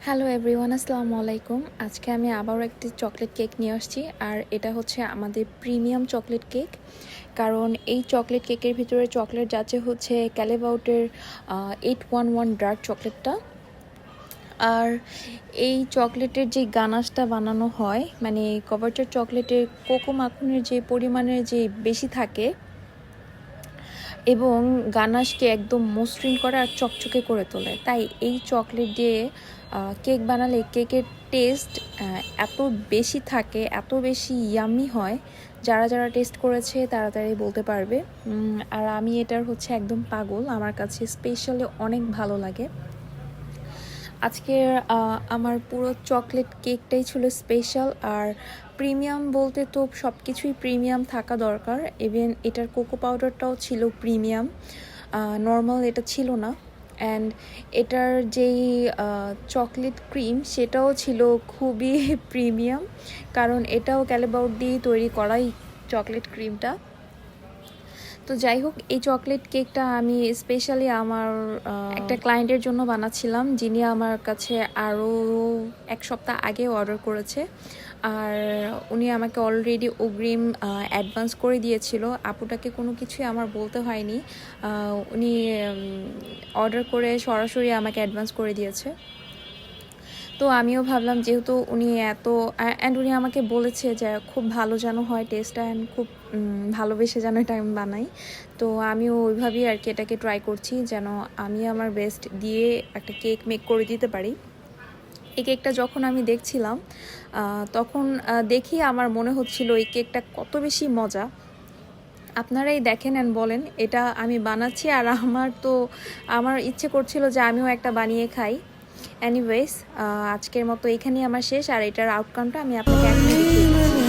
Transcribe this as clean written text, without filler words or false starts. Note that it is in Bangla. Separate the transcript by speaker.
Speaker 1: হ্যালো এভরিওয়ান, আসসালামু আলাইকুম। আজকে আমি আবারও একটি চকলেট কেক নিয়ে আসছি, আর এটা হচ্ছে আমাদের প্রিমিয়াম চকলেট কেক। কারণ এই চকলেট কেকের ভিতরে চকলেট যাচ্ছে হচ্ছে ক্যালিবাউটের 811 ডার্ক চকলেটটা। আর এই চকলেটের যে গানাশটা বানানো হয়, মানে কভারচার চকলেটের কোকো মাখনের যে পরিমাণের যে বেশি থাকে এবং গানাশকে একদম মসৃণ করে আর চকচকে করে তোলে, তাই এই চকলেট দিয়ে কেক বানালে কেকের টেস্ট এত বেশি থাকে, এত বেশি ইয়াম্মি হয়। যারা যারা টেস্ট করেছে তাড়াতাড়ি বলতে পারবে। আর আমি এটার হচ্ছে একদম পাগল, আমার কাছে স্পেশালি অনেক ভালো লাগে। আজকের আমার পুরো চকলেট কেকটাই ছিল স্পেশাল। আর প্রিমিয়াম বলতে তো সব কিছুই প্রিমিয়াম থাকা দরকার। ইভেন এটার কোকো পাউডারটাও ছিল প্রিমিয়াম, নর্মাল এটা ছিল না। অ্যান্ড এটার যেই চকলেট ক্রিম সেটাও ছিল খুবই প্রিমিয়াম, কারণ এটাও ক্যালিবাউট দিয়ে তৈরি করাই চকলেট ক্রিমটা। তো যাই হোক, এই চকলেট কেকটা আমি স্পেশালি আমার একটা ক্লায়েন্টের জন্য বানাচ্ছিলাম, যিনি আমার কাছে আরও এক সপ্তাহ আগে অর্ডার করেছে। আর উনি আমাকে অলরেডি অগ্রিম অ্যাডভান্স করে দিয়েছিল। আপুটাকে কোনো কিছুই আমার বলতে হয়নি, উনি অর্ডার করে সরাসরি আমাকে অ্যাডভান্স করে দিয়েছে। তো আমিও ভাবলাম, যেহেতু উনি উনি আমাকে বলেছে যে খুব ভালো যেন হয় টেস্টটা, অ্যান্ড খুব ভালোবেসে যেন এটা আমি বানাই। তো আমিও ওইভাবেই আর কি এটাকে ট্রাই করছি, যেন আমি আমার বেস্ট দিয়ে একটা কেক মেক করে দিতে পারি। এই কেকটা যখন আমি দেখছিলাম তখন দেখি আমার মনে হচ্ছিল এই কেকটা কত বেশি মজা। আপনারাই দেখেন অ্যান্ড বলেন এটা আমি বানাচ্ছি, আর আমার ইচ্ছে করছিল যে আমিও একটা বানিয়ে খাই। এনিওয়েজ, আজকের মতো এখানেই আমার শেষ, আর এটার আউটকামটা আমি আপনাকে এখনই দেখিয়ে দিচ্ছি।